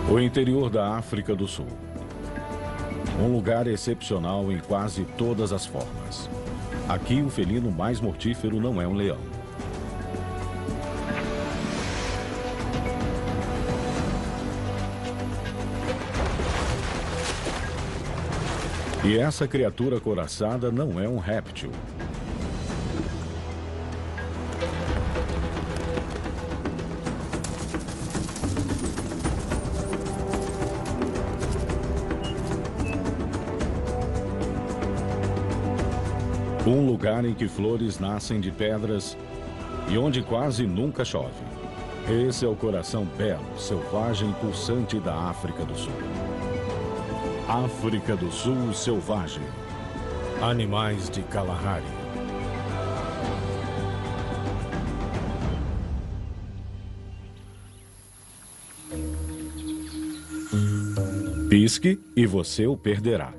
O interior da África do Sul. Um lugar excepcional em quase todas as formas. Aqui, o felino mais mortífero não é um leão. E essa criatura couraçada não é um réptil. Um lugar em que flores nascem de pedras e onde quase nunca chove. Esse é o coração belo, selvagem e pulsante da África do Sul. África do Sul selvagem. Animais de Kalahari. Pisque e você o perderá.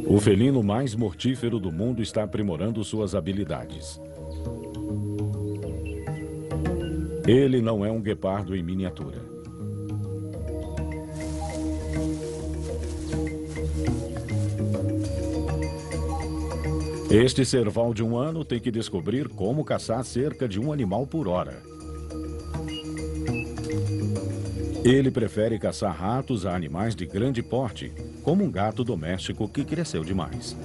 O felino mais mortífero do mundo está aprimorando suas habilidades. Ele não é um guepardo em miniatura. Este cerval de 1 ano tem que descobrir como caçar cerca de um animal por hora. Ele prefere caçar ratos a animais de grande porte, como um gato doméstico que cresceu demais.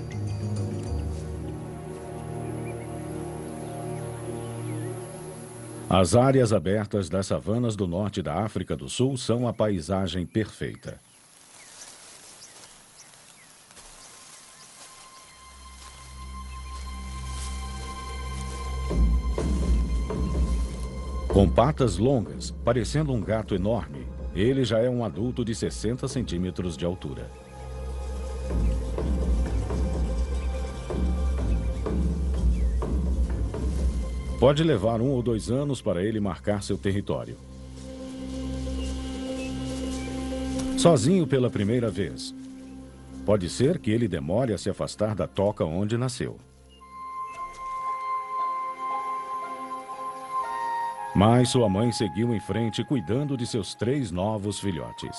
As áreas abertas das savanas do norte da África do Sul são a paisagem perfeita. Com patas longas, parecendo um gato enorme, ele já é um adulto de 60 centímetros de altura. Pode levar 1 ou 2 anos para ele marcar seu território. Sozinho pela primeira vez. Pode ser que ele demore a se afastar da toca onde nasceu. Mas sua mãe seguiu em frente cuidando de seus 3 novos filhotes.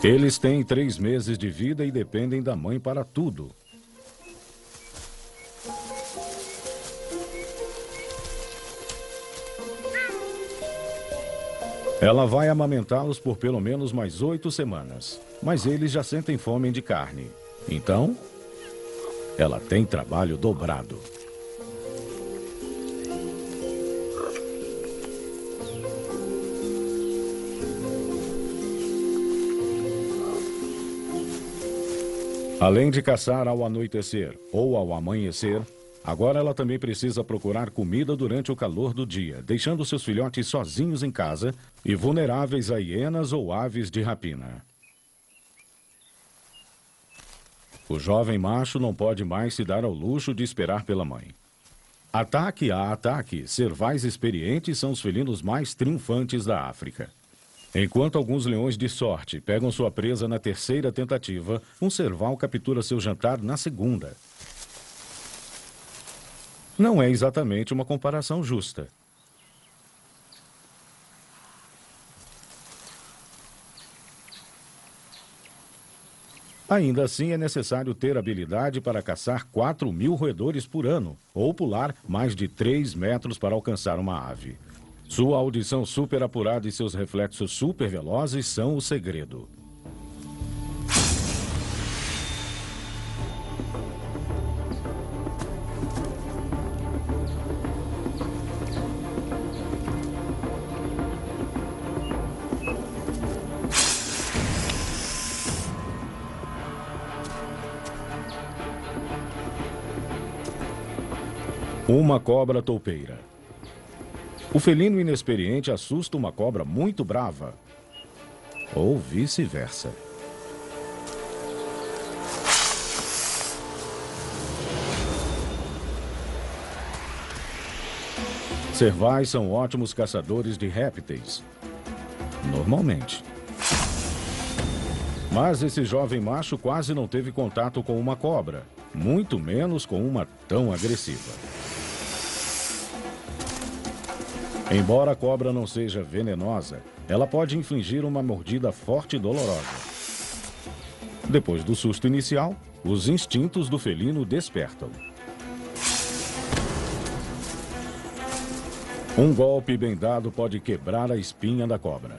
Eles têm 3 meses de vida e dependem da mãe para tudo. Ela vai amamentá-los por pelo menos mais 8 semanas, mas eles já sentem fome de carne. Então, ela tem trabalho dobrado. Além de caçar ao anoitecer ou ao amanhecer, agora ela também precisa procurar comida durante o calor do dia, deixando seus filhotes sozinhos em casa e vulneráveis a hienas ou aves de rapina. O jovem macho não pode mais se dar ao luxo de esperar pela mãe. Ataque a ataque, cervais experientes são os felinos mais triunfantes da África. Enquanto alguns leões de sorte pegam sua presa na 3ª tentativa, um cerval captura seu jantar na 2ª. Não é exatamente uma comparação justa. Ainda assim, é necessário ter habilidade para caçar 4.000 roedores por ano, ou pular mais de 3 metros para alcançar uma ave. Sua audição super apurada e seus reflexos super velozes são o segredo. Uma cobra toupeira. O felino inexperiente assusta uma cobra muito brava. Ou vice-versa. Cervais são ótimos caçadores de répteis. Normalmente. Mas esse jovem macho quase não teve contato com uma cobra, muito menos com uma tão agressiva. Embora a cobra não seja venenosa, ela pode infligir uma mordida forte e dolorosa. Depois do susto inicial, os instintos do felino despertam. Um golpe bem dado pode quebrar a espinha da cobra.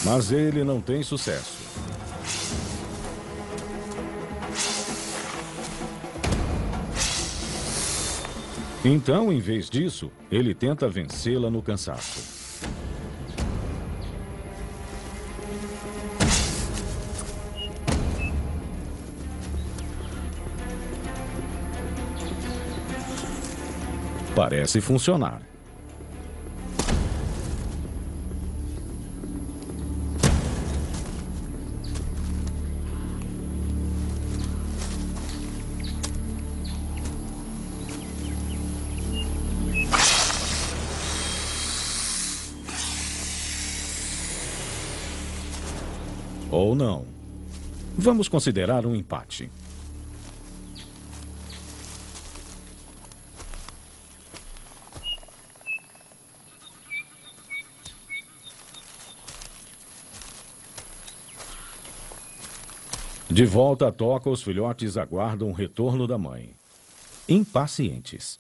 Mas ele não tem sucesso. Então, em vez disso, ele tenta vencê-la no cansaço. Parece funcionar. Ou não. Vamos considerar um empate. De volta à toca, os filhotes aguardam o retorno da mãe. Impacientes.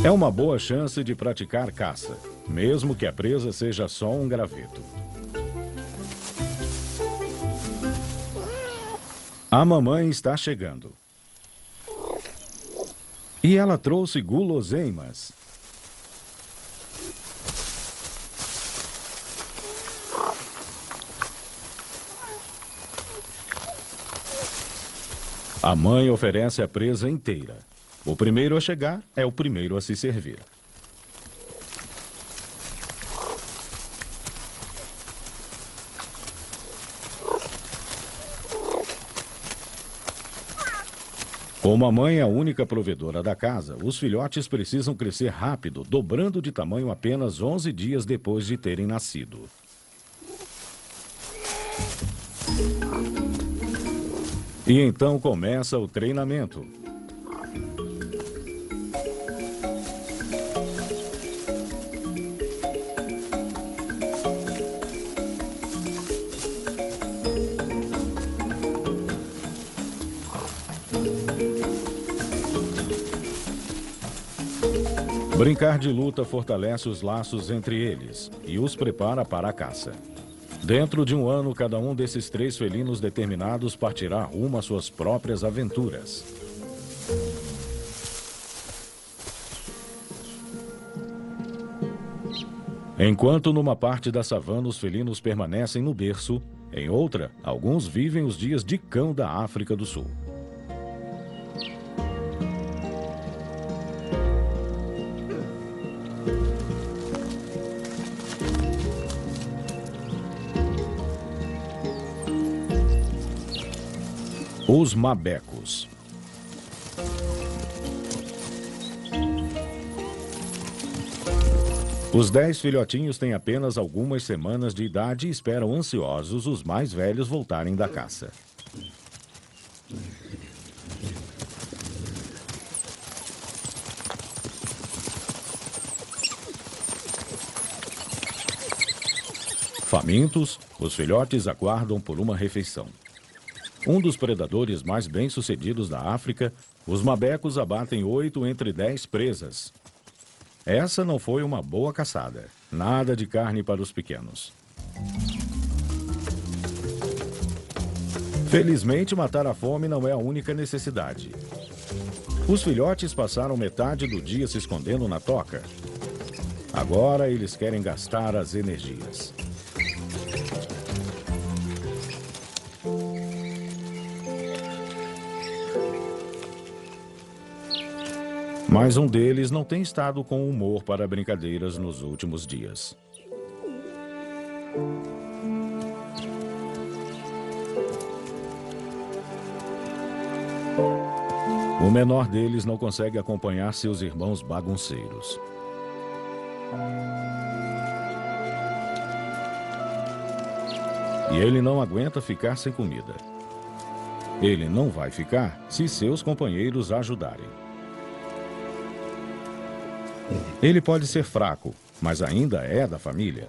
É uma boa chance de praticar caça, mesmo que a presa seja só um graveto. A mamãe está chegando. E ela trouxe guloseimas. A mãe oferece a presa inteira. O primeiro a chegar é o primeiro a se servir. Como a mãe é a única provedora da casa, os filhotes precisam crescer rápido, dobrando de tamanho apenas 11 dias depois de terem nascido. E então começa o treinamento. Brincar de luta fortalece os laços entre eles e os prepara para a caça. Dentro de um ano, cada um desses 3 felinos determinados partirá rumo às suas próprias aventuras. Enquanto numa parte da savana os felinos permanecem no berço, em outra, alguns vivem os dias de cão da África do Sul. Os mabecos. Os 10 filhotinhos têm apenas algumas semanas de idade e esperam ansiosos os mais velhos voltarem da caça. Famintos, os filhotes aguardam por uma refeição. Um dos predadores mais bem-sucedidos da África, os mabecos abatem 8 entre 10 presas. Essa não foi uma boa caçada. Nada de carne para os pequenos. Felizmente, matar a fome não é a única necessidade. Os filhotes passaram metade do dia se escondendo na toca. Agora eles querem gastar as energias. Mas um deles não tem estado com humor para brincadeiras nos últimos dias. O menor deles não consegue acompanhar seus irmãos bagunceiros. E ele não aguenta ficar sem comida. Ele não vai ficar se seus companheiros ajudarem. Ele pode ser fraco, mas ainda é da família.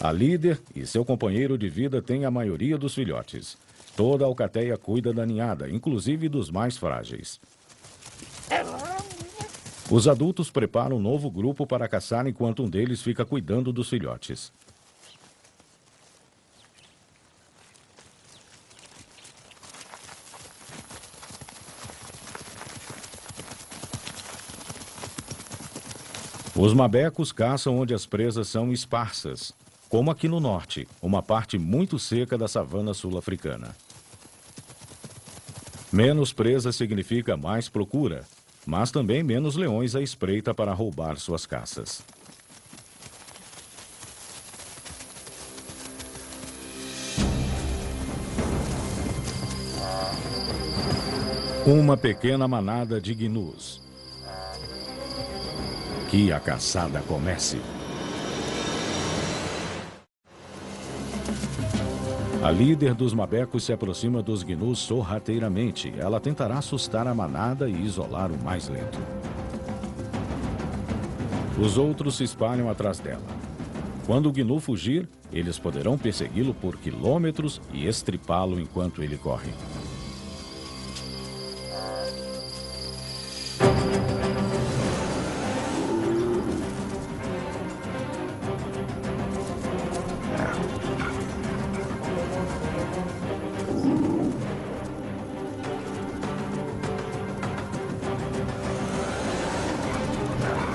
A líder e seu companheiro de vida têm a maioria dos filhotes. Toda a alcateia cuida da ninhada, inclusive dos mais frágeis. Os adultos preparam um novo grupo para caçar enquanto um deles fica cuidando dos filhotes. Os mabecos caçam onde as presas são esparsas, como aqui no norte, uma parte muito seca da savana sul-africana. Menos presa significa mais procura, mas também menos leões à espreita para roubar suas caças. Uma pequena manada de gnus. Que a caçada comece. A líder dos mabecos se aproxima dos gnus sorrateiramente. Ela tentará assustar a manada e isolar o mais lento. Os outros se espalham atrás dela. Quando o gnu fugir, eles poderão persegui-lo por quilômetros e estripá-lo enquanto ele corre.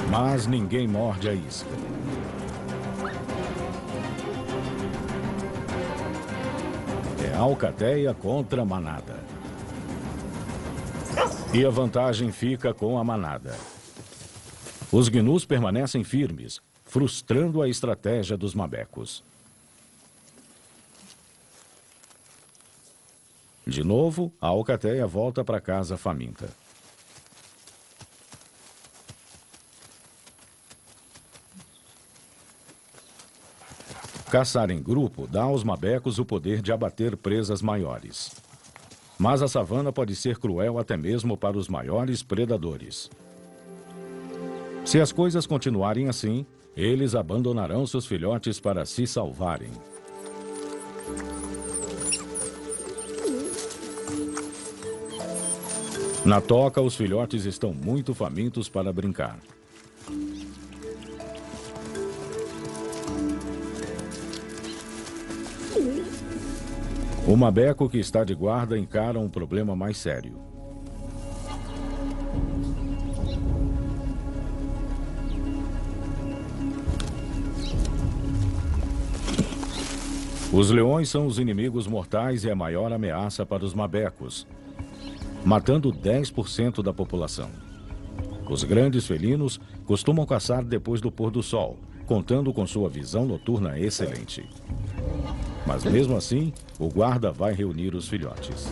Mas ninguém morde a isca. É alcateia contra manada. E a vantagem fica com a manada. Os gnus permanecem firmes, frustrando a estratégia dos mabecos. De novo, a alcateia volta para casa faminta. Caçar em grupo dá aos mabecos o poder de abater presas maiores. Mas a savana pode ser cruel até mesmo para os maiores predadores. Se as coisas continuarem assim, eles abandonarão seus filhotes para se salvarem. Na toca, os filhotes estão muito famintos para brincar. O mabeco que está de guarda encara um problema mais sério. Os leões são os inimigos mortais e a maior ameaça para os mabecos, matando 10% da população. Os grandes felinos costumam caçar depois do pôr do sol, contando com sua visão noturna excelente. Mas mesmo assim, o guarda vai reunir os filhotes.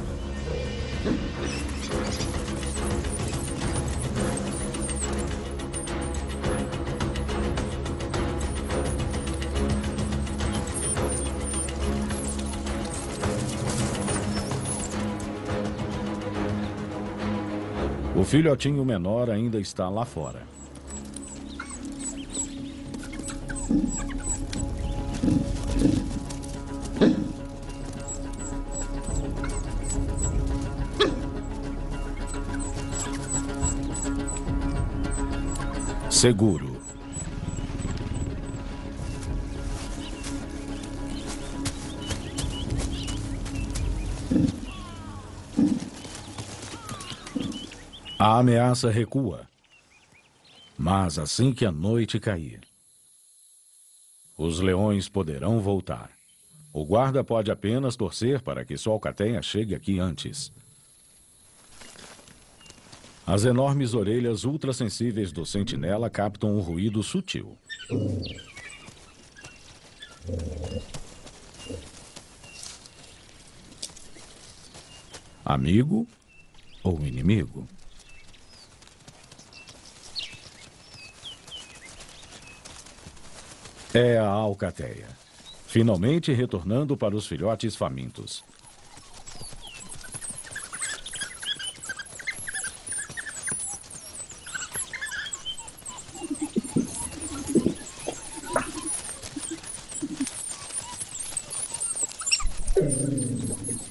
O filhotinho menor ainda está lá fora. Seguro. A ameaça recua. Mas assim que a noite cair, os leões poderão voltar. O guarda pode apenas torcer para que sua alcateia chegue aqui antes. As enormes orelhas ultrassensíveis do sentinela captam um ruído sutil. Amigo ou inimigo? É a alcateia, finalmente retornando para os filhotes famintos.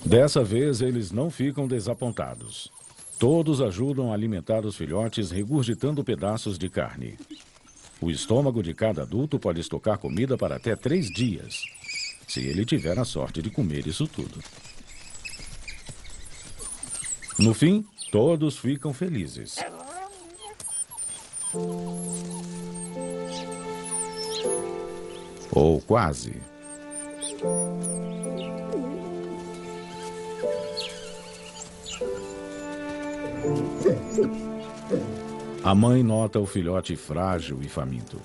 Dessa vez, eles não ficam desapontados. Todos ajudam a alimentar os filhotes regurgitando pedaços de carne. O estômago de cada adulto pode estocar comida para até 3 dias, se ele tiver a sorte de comer isso tudo. No fim, todos ficam felizes. Ou quase. A mãe nota o filhote frágil e faminto.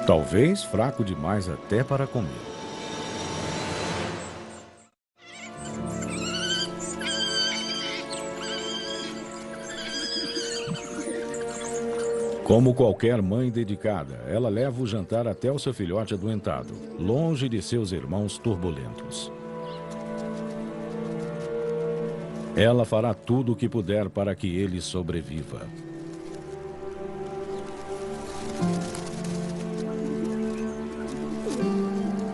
Talvez fraco demais até para comer. Como qualquer mãe dedicada, ela leva o jantar até o seu filhote adoentado, longe de seus irmãos turbulentos. Ela fará tudo o que puder para que ele sobreviva.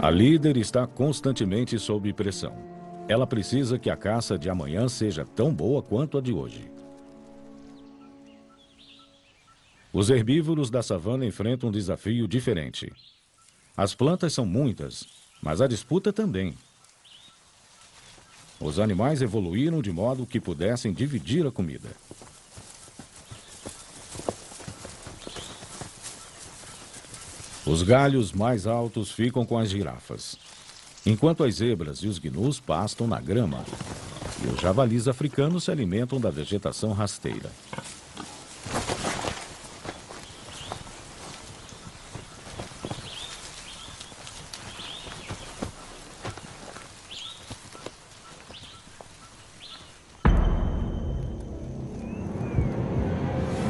A líder está constantemente sob pressão. Ela precisa que a caça de amanhã seja tão boa quanto a de hoje. Os herbívoros da savana enfrentam um desafio diferente. As plantas são muitas, mas a disputa também. Os animais evoluíram de modo que pudessem dividir a comida. Os galhos mais altos ficam com as girafas, enquanto as zebras e os gnus pastam na grama, e os javalis africanos se alimentam da vegetação rasteira.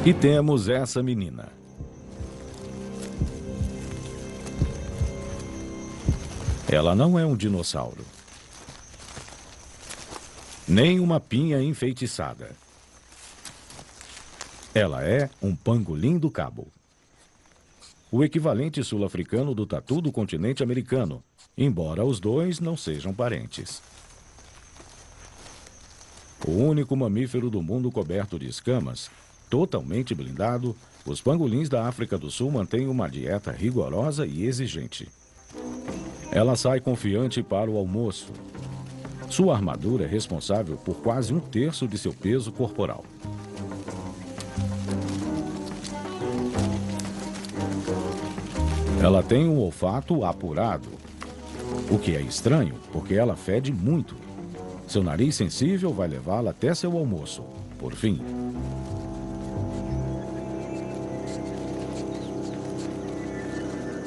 E temos essa menina. Ela não é um dinossauro, nem uma pinha enfeitiçada. Ela é um pangolim do cabo, o equivalente sul-africano do tatu do continente americano, embora os dois não sejam parentes. O único mamífero do mundo coberto de escamas, totalmente blindado, os pangolins da África do Sul mantêm uma dieta rigorosa e exigente. Ela sai confiante para o almoço. Sua armadura é responsável por quase 1/3 de seu peso corporal. Ela tem um olfato apurado, o que é estranho, porque ela fede muito. Seu nariz sensível vai levá-la até seu almoço. Por fim,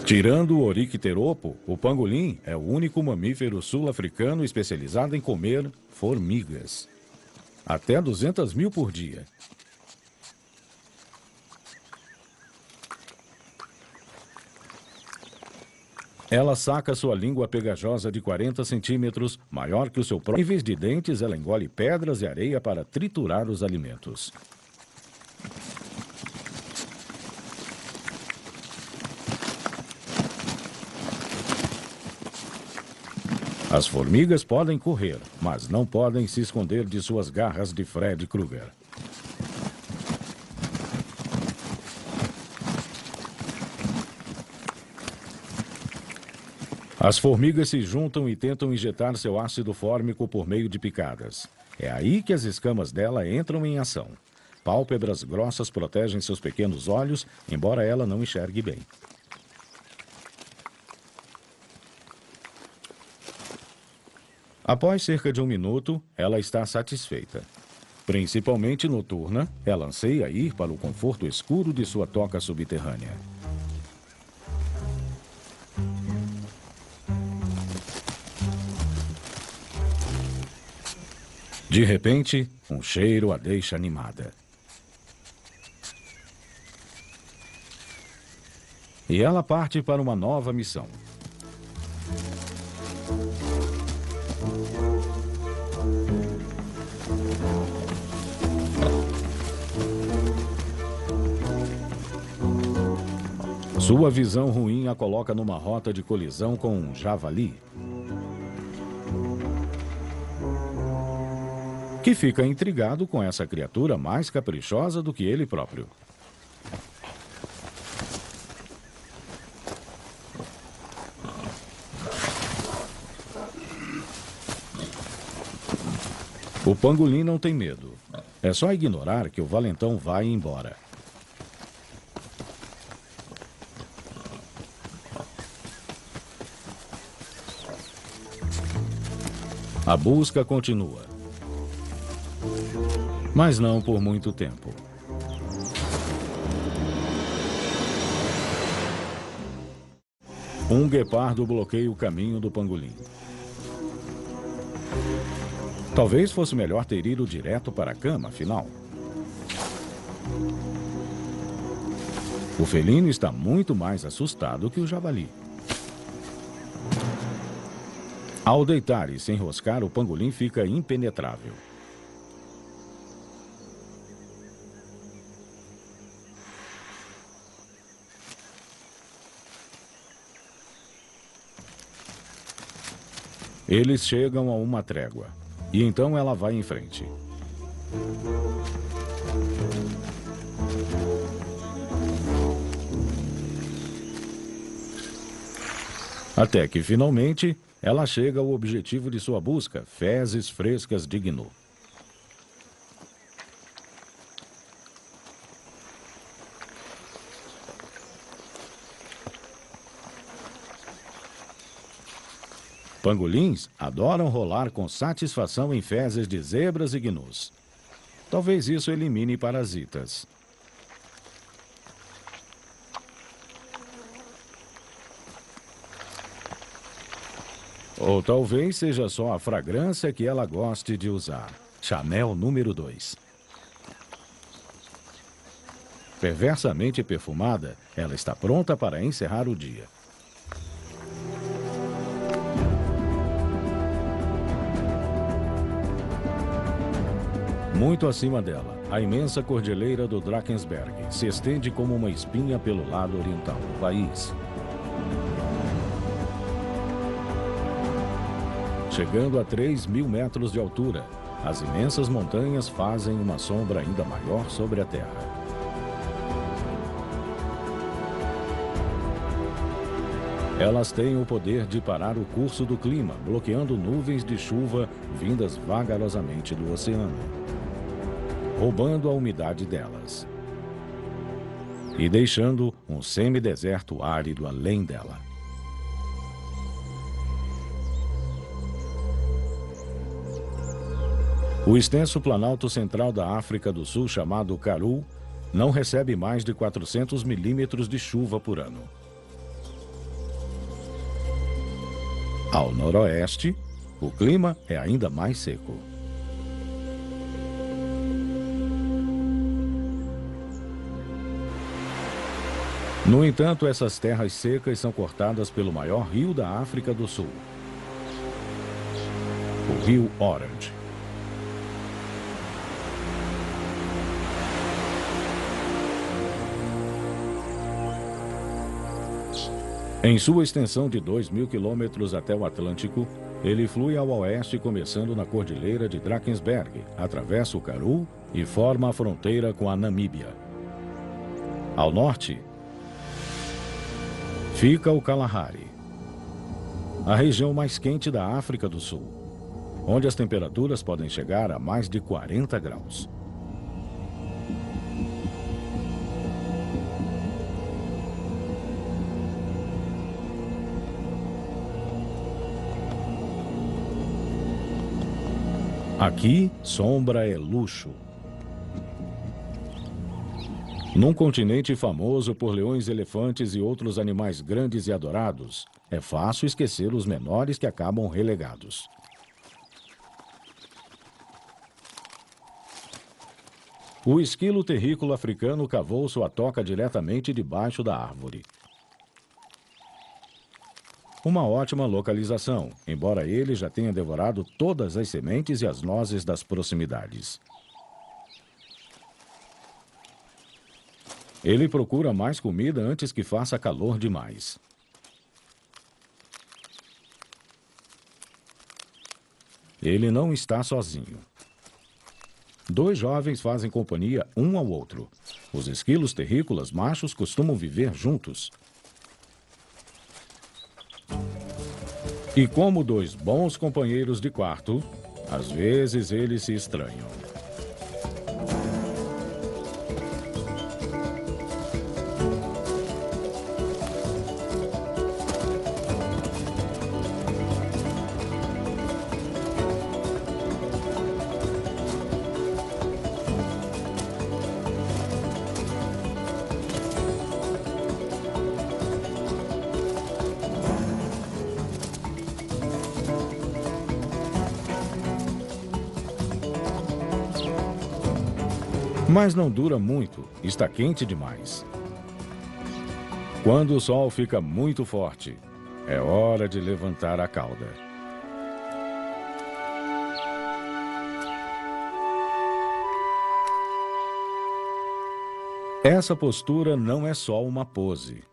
tirando o oricteropo, o pangolim é o único mamífero sul-africano especializado em comer formigas. Até 200.000 por dia. Ela saca sua língua pegajosa de 40 centímetros, maior que o seu próprio. Em vez de dentes, ela engole pedras e areia para triturar os alimentos. As formigas podem correr, mas não podem se esconder de suas garras de Fred Krueger. As formigas se juntam e tentam injetar seu ácido fórmico por meio de picadas. É aí que as escamas dela entram em ação. Pálpebras grossas protegem seus pequenos olhos, embora ela não enxergue bem. Após cerca de 1 minuto, ela está satisfeita. Principalmente noturna, ela anseia ir para o conforto escuro de sua toca subterrânea. De repente, um cheiro a deixa animada. E ela parte para uma nova missão. Sua visão ruim a coloca numa rota de colisão com um javali, que fica intrigado com essa criatura mais caprichosa do que ele próprio. O pangolim não tem medo. É só ignorar que o valentão vai embora. A busca continua. Mas não por muito tempo. Um guepardo bloqueia o caminho do pangolim. Talvez fosse melhor ter ido direto para a cama, afinal. O felino está muito mais assustado que o javali. Ao deitar e se enroscar, o pangolim fica impenetrável. Eles chegam a uma trégua. E então ela vai em frente. Até que, finalmente, ela chega ao objetivo de sua busca, fezes frescas de gnu. Pangolins adoram rolar com satisfação em fezes de zebras e gnus. Talvez isso elimine parasitas. Ou talvez seja só a fragrância que ela goste de usar. Chanel número 2. Perversamente perfumada, ela está pronta para encerrar o dia. Muito acima dela, a imensa cordilheira do Drakensberg se estende como uma espinha pelo lado oriental do país. Chegando a 3.000 metros de altura, as imensas montanhas fazem uma sombra ainda maior sobre a Terra. Elas têm o poder de parar o curso do clima, bloqueando nuvens de chuva vindas vagarosamente do oceano, roubando a umidade delas e deixando um semideserto árido além dela. O extenso planalto central da África do Sul, chamado Karoo, não recebe mais de 400 milímetros de chuva por ano. Ao noroeste, o clima é ainda mais seco. No entanto, essas terras secas são cortadas pelo maior rio da África do Sul, o Rio Orange. Em sua extensão de 2.000 quilômetros até o Atlântico, ele flui ao oeste, começando na cordilheira de Drakensberg, atravessa o Karoo e forma a fronteira com a Namíbia. Ao norte, fica o Kalahari, a região mais quente da África do Sul, onde as temperaturas podem chegar a mais de 40 graus. Aqui, sombra é luxo. Num continente famoso por leões, elefantes e outros animais grandes e adorados, é fácil esquecer os menores que acabam relegados. O esquilo terrícola africano cavou sua toca diretamente debaixo da árvore. Uma ótima localização, embora ele já tenha devorado todas as sementes e as nozes das proximidades. Ele procura mais comida antes que faça calor demais. Ele não está sozinho. 2 jovens fazem companhia um ao outro. Os esquilos terrícolas machos costumam viver juntos. E como 2 bons companheiros de quarto, às vezes eles se estranham. Mas não dura muito, está quente demais. Quando o sol fica muito forte, é hora de levantar a cauda. Essa postura não é só uma pose.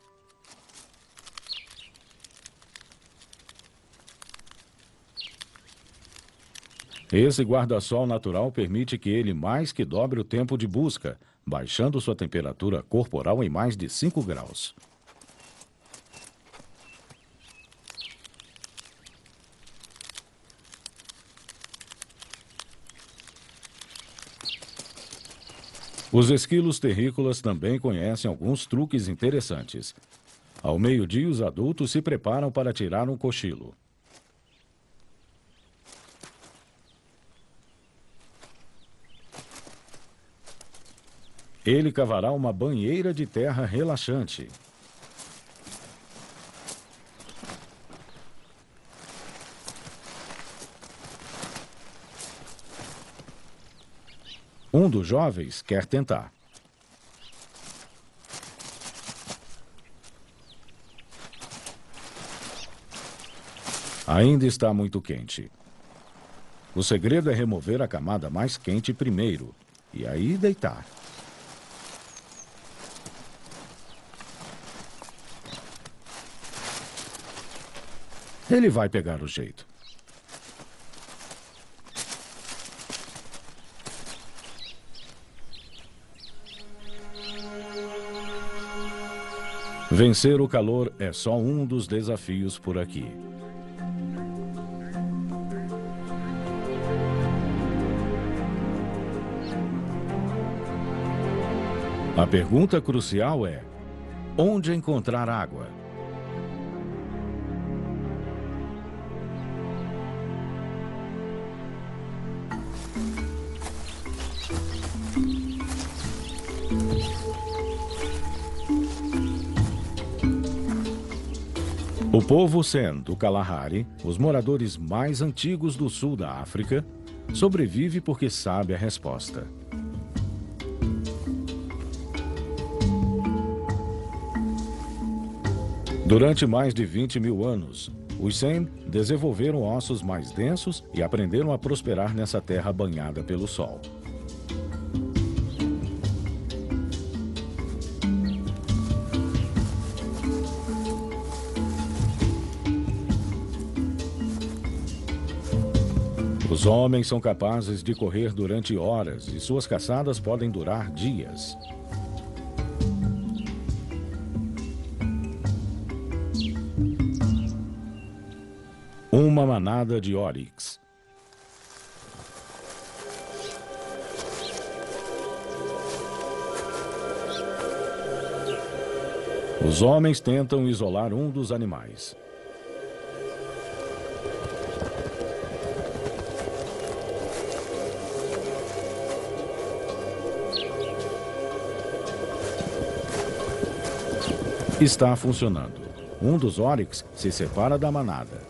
Esse guarda-sol natural permite que ele mais que dobre o tempo de busca, baixando sua temperatura corporal em mais de 5 graus. Os esquilos terrícolas também conhecem alguns truques interessantes. Ao meio-dia, os adultos se preparam para tirar um cochilo. Ele cavará uma banheira de terra relaxante. Um dos jovens quer tentar. Ainda está muito quente. O segredo é remover a camada mais quente primeiro, e aí deitar. Ele vai pegar o jeito. Vencer o calor é só um dos desafios por aqui. A pergunta crucial é: onde encontrar água? O povo San do Kalahari, os moradores mais antigos do sul da África, sobrevive porque sabe a resposta. Durante mais de 20 mil anos, os San desenvolveram ossos mais densos e aprenderam a prosperar nessa terra banhada pelo sol. Os homens são capazes de correr durante horas e suas caçadas podem durar dias. Uma manada de oryx. Os homens tentam isolar um dos animais. Está funcionando. Um dos oryx se separa da manada.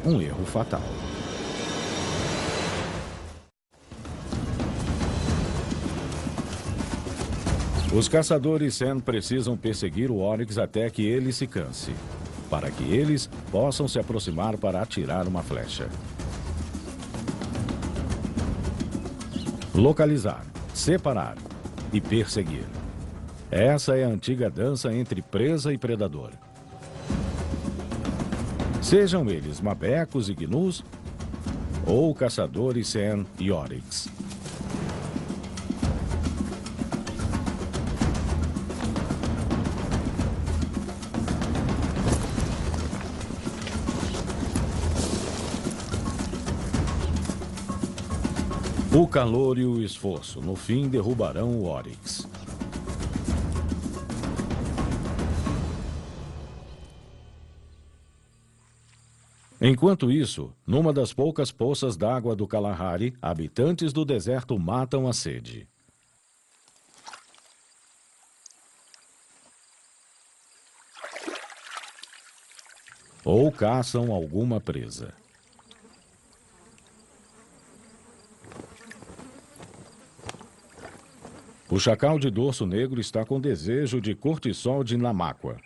Um erro fatal. Os caçadores Sen precisam perseguir o oryx até que ele se canse, para que eles possam se aproximar para atirar uma flecha. Localizar, separar e perseguir. Essa é a antiga dança entre presa e predador. Sejam eles mabecos e gnus, ou caçadores Sen e oryx. O calor e o esforço, no fim, derrubarão o oryx. Enquanto isso, numa das poucas poças d'água do Kalahari, habitantes do deserto matam a sede. Ou caçam alguma presa. O chacal de dorso negro está com desejo de cortiçol de namáqua.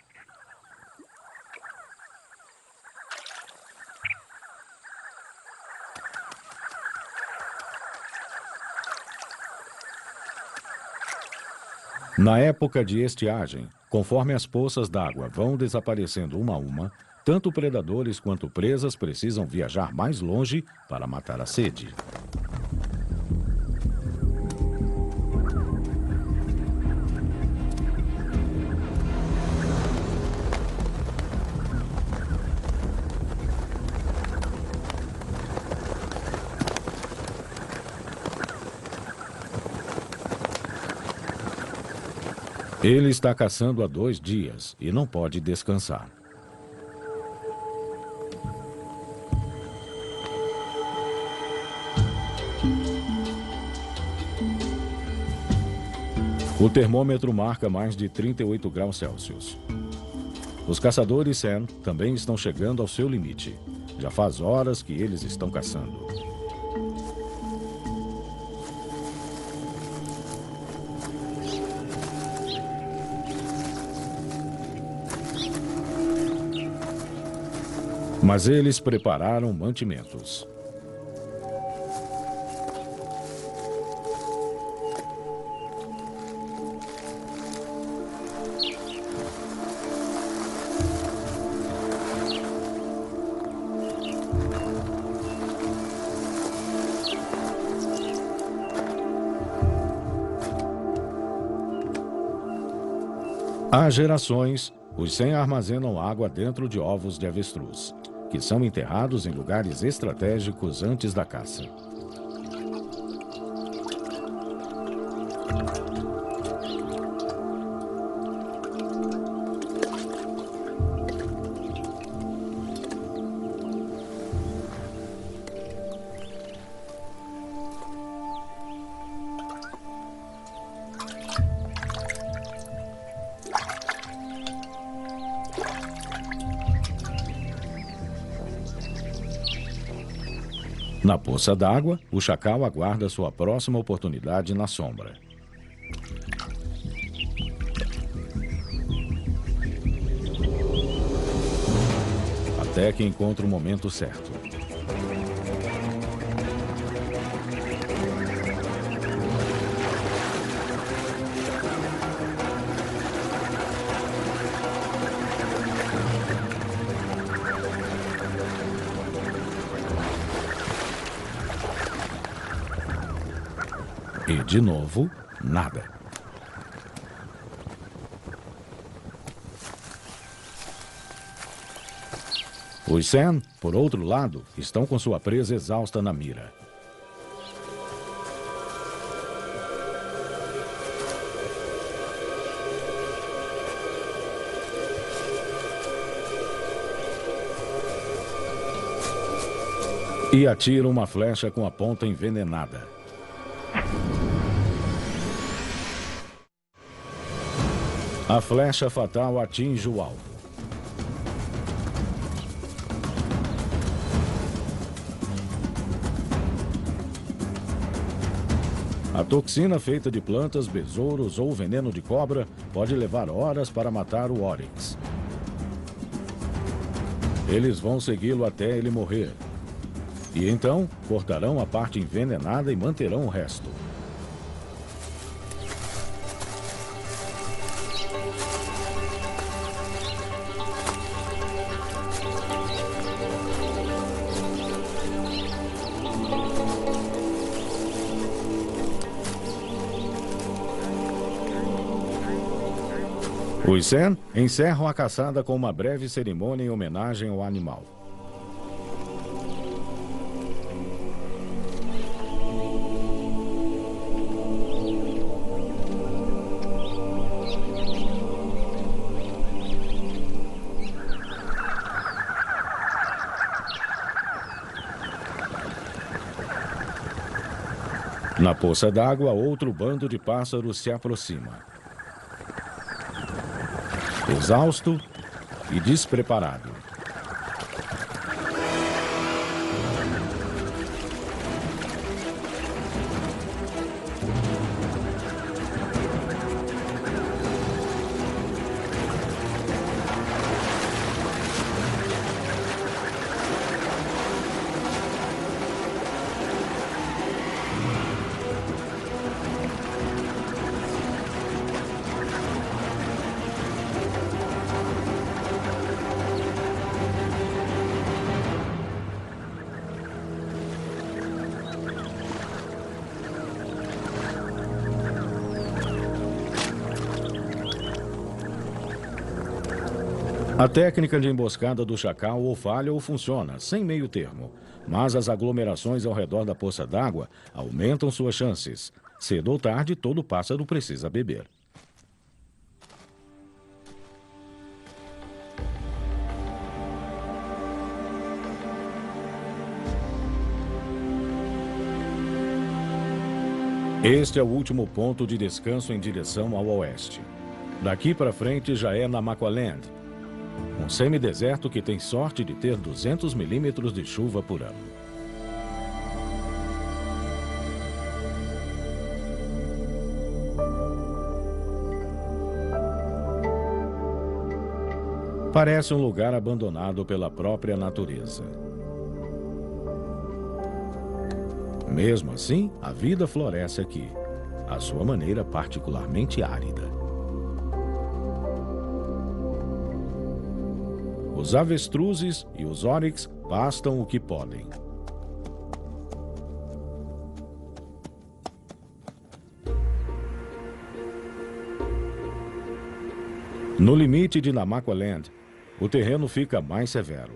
Na época de estiagem, conforme as poças d'água vão desaparecendo uma a uma, tanto predadores quanto presas precisam viajar mais longe para matar a sede. Ele está caçando há 2 dias e não pode descansar. O termômetro marca mais de 38 graus Celsius. Os caçadores Sen também estão chegando ao seu limite. Já faz horas que eles estão caçando. Mas eles prepararam mantimentos. Há gerações, os Sen armazenam água dentro de ovos de avestruz, que são enterrados em lugares estratégicos antes da caça. Na poça d'água, o chacal aguarda sua próxima oportunidade na sombra. Até que encontra o momento certo. E, de novo, nada. Os Sen, por outro lado, estão com sua presa exausta na mira. E atiram uma flecha com a ponta envenenada. A flecha fatal atinge o alvo. A toxina feita de plantas, besouros ou veneno de cobra pode levar horas para matar o Oryx. Eles vão segui-lo até ele morrer. E então, cortarão a parte envenenada e manterão o resto. Os Sen encerram a caçada com uma breve cerimônia em homenagem ao animal. Na poça d'água, outro bando de pássaros se aproxima. Exausto e despreparado. A técnica de emboscada do chacal ou falha ou funciona, sem meio termo. Mas as aglomerações ao redor da poça d'água aumentam suas chances. Cedo ou tarde, todo pássaro precisa beber. Este é o último ponto de descanso em direção ao oeste. Daqui para frente já é Namaqualand, um semideserto que tem sorte de ter 200 milímetros de chuva por ano. Parece um lugar abandonado pela própria natureza. Mesmo assim, a vida floresce aqui, à sua maneira particularmente árida. Os avestruzes e os oryx pastam o que podem. No limite de Namaqualand, o terreno fica mais severo.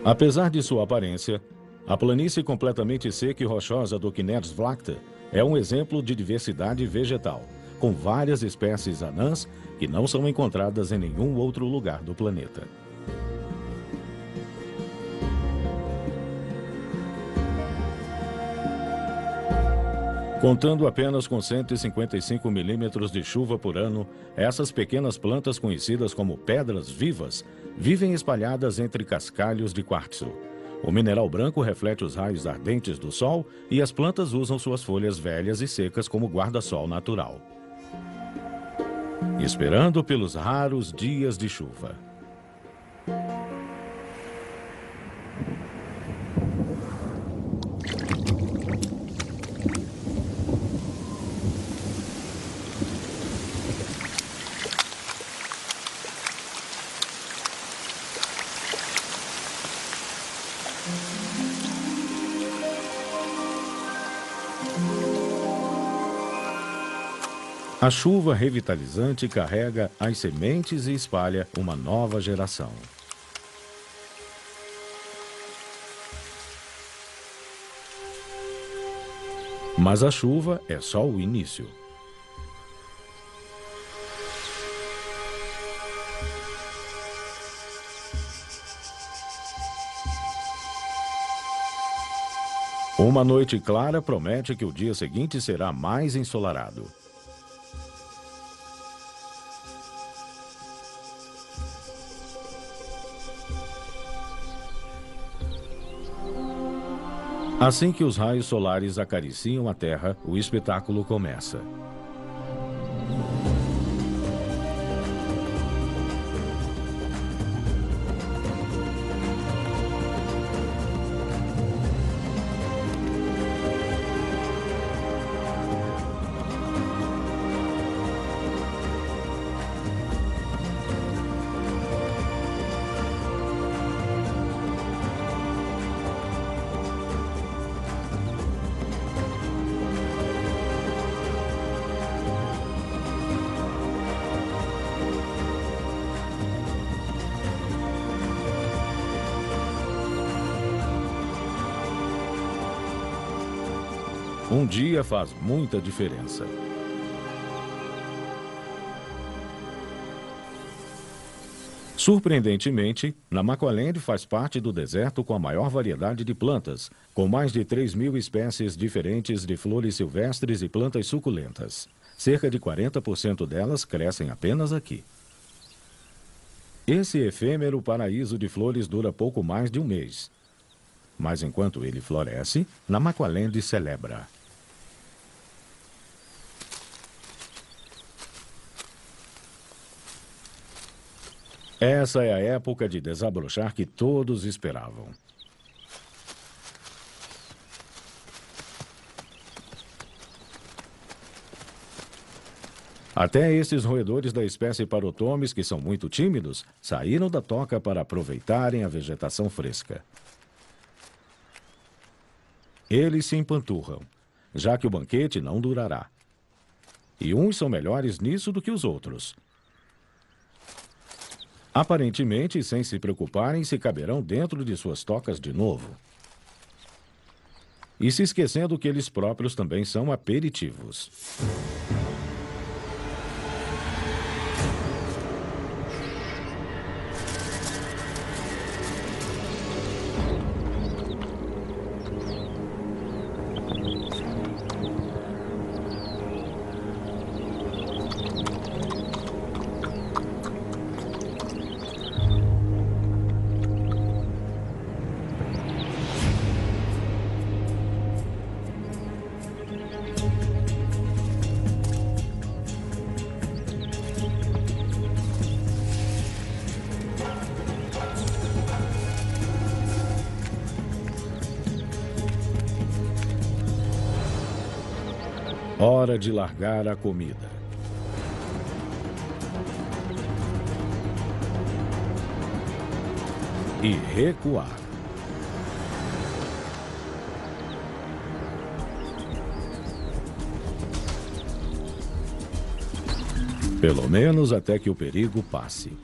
Apesar de sua aparência, a planície completamente seca e rochosa do Knersvlakte é um exemplo de diversidade vegetal, com várias espécies anãs que não são encontradas em nenhum outro lugar do planeta. Contando apenas com 155 milímetros de chuva por ano, essas pequenas plantas conhecidas como pedras vivas vivem espalhadas entre cascalhos de quartzo. O mineral branco reflete os raios ardentes do sol e as plantas usam suas folhas velhas e secas como guarda-sol natural, esperando pelos raros dias de chuva. A chuva revitalizante carrega as sementes e espalha uma nova geração. Mas a chuva é só o início. Uma noite clara promete que o dia seguinte será mais ensolarado. Assim que os raios solares acariciam a Terra, o espetáculo começa. Um dia faz muita diferença. Surpreendentemente, Namaqualand faz parte do deserto com a maior variedade de plantas, com mais de 3.000 espécies diferentes de flores silvestres e plantas suculentas. Cerca de 40% delas crescem apenas aqui. Esse efêmero paraíso de flores dura pouco mais de um mês. Mas enquanto ele floresce, Namaqualand celebra. Essa é a época de desabrochar que todos esperavam. Até esses roedores da espécie Parotomes, que são muito tímidos, saíram da toca para aproveitarem a vegetação fresca. Eles se empanturram, já que o banquete não durará. E uns são melhores nisso do que os outros. Aparentemente, sem se preocuparem se caberão dentro de suas tocas de novo. E se esquecendo que eles próprios também são aperitivos. Hora de largar a comida. E recuar. Pelo menos até que o perigo passe.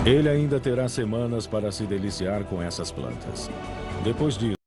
Ele ainda terá semanas para se deliciar com essas plantas. Depois disso,